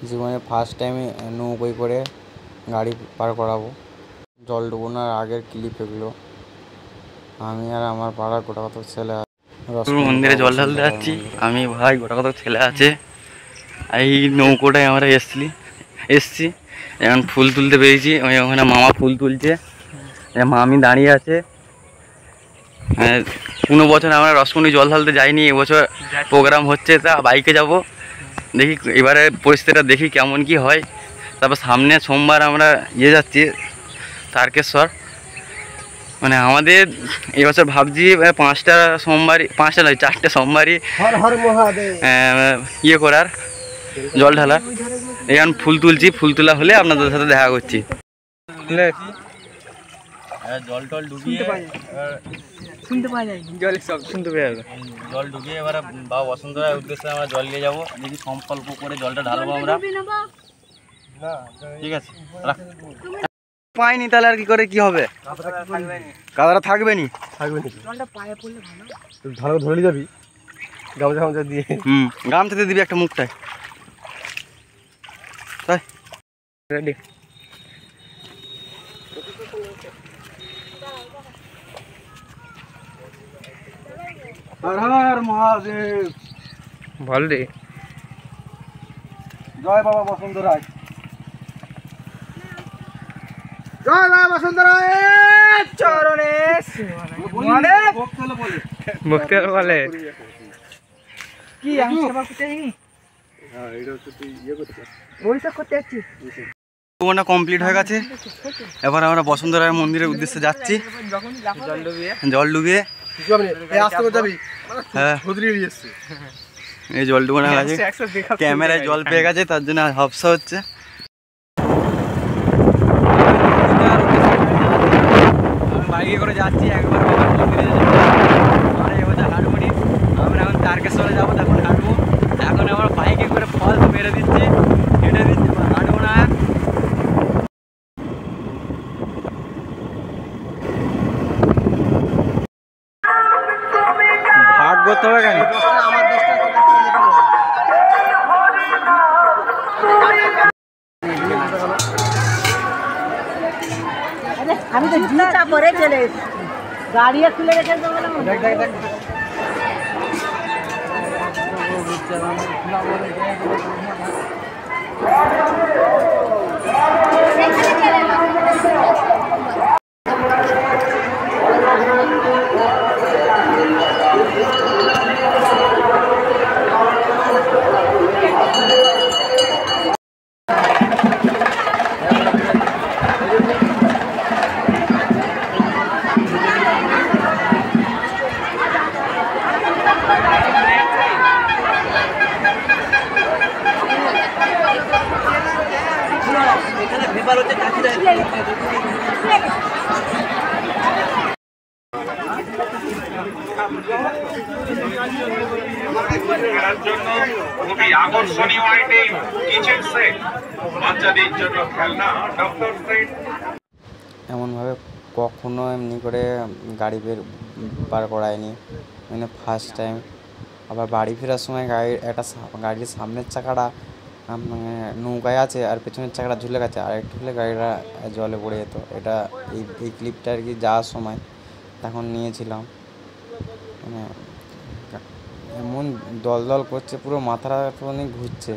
জীবনে ফার্স্ট টাইমে নৌকোয় করে গাড়ি পার করাবো। জল ডুবোনোর আগের ক্লিপ এগুলো। আমি আর আমার পাড়ার গোটাকত ছেলে মন্দিরে জল ঢালতে যাচ্ছি। আমি ভাই গোটাকত ছেলে আছে, এই নৌকোটায় আমরা এসছি। এখন ফুল তুলতে পেরেছি। ওই ওখানে মামা ফুল তুলছে, মামি দাঁড়িয়ে আছে। 15 বছর আমরা রসমণি জল ঢালতে যাইনি, এবছর প্রোগ্রাম হচ্ছে, তা বাইকে যাব। দেখি এবারে পরিস্থিতিটা দেখি কেমন কি হয়। তারপর সামনে সোমবার আমরা যাচ্ছি তারকেশ্বর। মানে আমাদের এবছর ভাবছি 5টা সোমবারই, 5টা নয় 4টে সোমবারই করার, জল ঢালা। এখন ফুল তুলছি, ফুল তোলা হলে আপনাদের সাথে দেখা করছি। জল টল ডুবিয়ে শুনতে পাওয়া যায়, জলের শব্দ শুনতে পাওয়া যাবে। জল ডুবিয়ে এবার বাবা বসন্তরায়ের উদ্দেশ্যে আমরা জল নিয়ে যাবো। দেখি সংকল্প করে জলটা ঢালবো আমরা। ঠিক আছে, পাইনি তাহলে আর কি করে কি হবে? কাদাটা থাকবে নি, ভালো ধরে যাবি গামছা দিয়ে। গামছাতে দিবি একটা মুখটায়। রেডি। হর হর মহাদেব। বল রে। জয় বাবা বসন্তরায়। জয় বাবা বসন্তরায়ের চরণে ভক্তি বলে কি আমি সেবা করতে যাইনি। হ্যাঁ, এটা হচ্ছে তুই করতে ওইটা করতে যাচ্ছি। ওটা কমপ্লিট হয়ে গেছে। এবার আমরা বসন্তরায়ের মন্দিরের উদ্দেশ্যে যাচ্ছি। জল ডুবিয়ে হ্যাঁ এই জল ডুবানো গেছে, ক্যামেরায় জল পেয়ে গেছে, তার জন্য হাফসা হচ্ছে। বাইকে করে যাচ্ছি একবার বাবার মন্দিরে হাঁটবো নি। আমরা এখন তারকেশ্বরে যাবো, তখন হাঁটবো। এখন আবার বাইকে করে ফল মেরে দিচ্ছি, হেঁটে দিচ্ছি, হাঁটবো না। ভাগ করতে হবে কেন? আমি তো জুতা পরে চলে গাড়ি খুলে রেখে খুবই আকর্ষণীয় আইটেম কিচেন সেট, বাচ্চাদের জন্য খেলনা, ডক্টর সেট। এমনভাবে কখনো এমনি করে গাড়ি পার করায়নি, মানে ফার্স্ট টাইম। আবার বাড়ি ফেরার সময় গাড়ির সামনের চাকাটা মানে নৌকায় আছে আর পেছনের চাকাটা ঝুলে গেছে, আর একটু হলে গাড়িটা জলে পড়ে যেত। এটা এই ক্লিপটা আর কি যাওয়ার সময় তখন নিয়েছিলাম। মানে এমন দল করছে, পুরো মাথাটা ঘুরছে।